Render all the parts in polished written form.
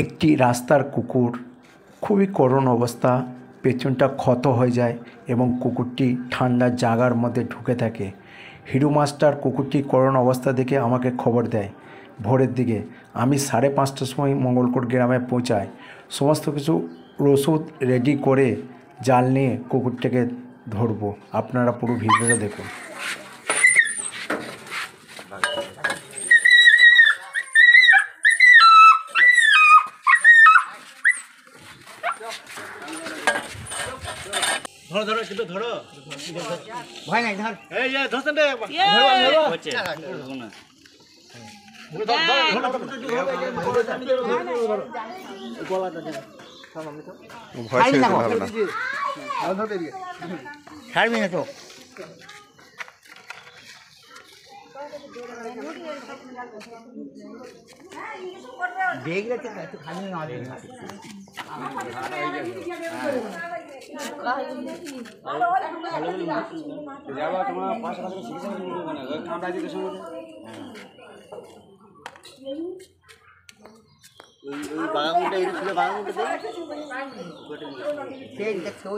একটি রাস্তার কুকুর, খুবই করুণ অবস্থা, পেছনটা ক্ষত হয়ে যায় এবং কুকুরটি ঠান্ডা জায়গার মধ্যে ঢুকে থাকে। হিরো মাস্টার কুকুরটি করুণ অবস্থা দেখে আমাকে খবর দেয় ভোরের দিকে। আমি 5:30টার সময় মঙ্গলকোট গ্রামে পৌঁছাই। সমস্ত কিছু ওষুধ রেডি করে জাল নিয়ে কুকুরটাকে ধরবো। আপনারা পুরো ভিডিওটা দেখুন। ধরো ধরো কিন্তু ধরো ভয় নাই ধর এই যে ধরছেন রে হচ্ছে ছাড়বি না তো দেখলে তো একটু খালি না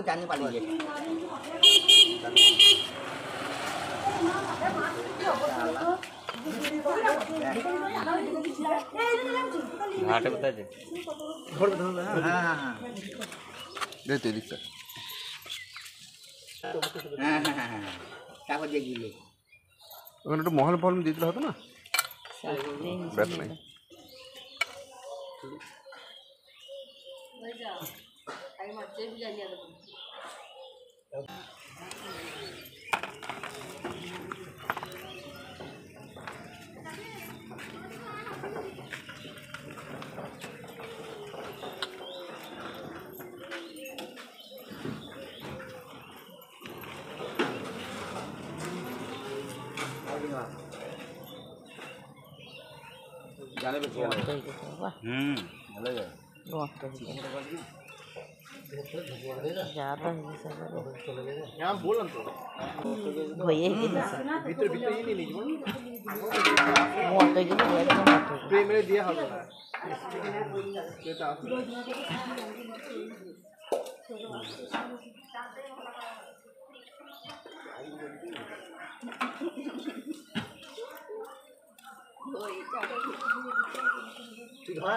জানি পালিয়ে ঘাটে কোথায় যে ধরবে ধরবে হ্যাঁ হ্যাঁ হ্যাঁ দে তুই দিক হ্যাঁ হ্যাঁ হ্যাঁ তারপর দেখবি ওখানে একটু মহল ফলম দিতে হতো না ব্যাস নাই जाने पे भालो जाए यहाँ बोलन तो भैया भीतर भीतर ही नहीं बोल मोटे के लिए प्रेम में दिया होगा बेटा ठीक है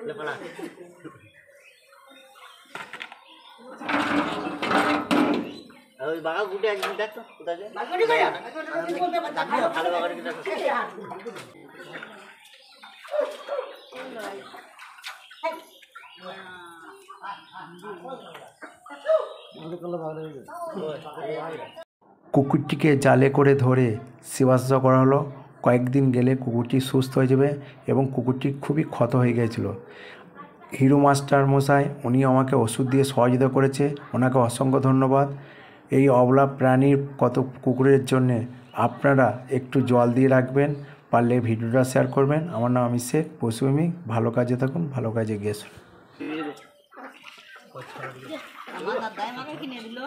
ले पला ওই বাগা গুটে একদিন দেখ তো কোথায় যায় বাগাড়ি যায় দাঁড়িয়ে ভালো বাগাড়ি দেখ কুকুরটিকে জালে করে ধরে সেবা করা হলো। কয়েকদিন গেলে কুকুরটি সুস্থ হয়ে যাবে এবং কুকুরটি খুবই ক্ষত হয়ে গিয়েছিল। হিরো মাস্টার মশাই উনি আমাকে ওষুধ দিয়ে সহযোগিতা করেছে, ওনাকে অসংখ্য ধন্যবাদ। এই অবলা প্রাণীর কত কুকুরের জন্যে আপনারা একটু জল দিয়ে রাখবেন, পারলে ভিডিওটা শেয়ার করবেন। আমার নাম অভিষেক, পশুপ্রেমিক। ভালো কাজে থাকুন, ভালো কাজে গিয়েছিল। আমার দাদা আমাকে কিনে দিল।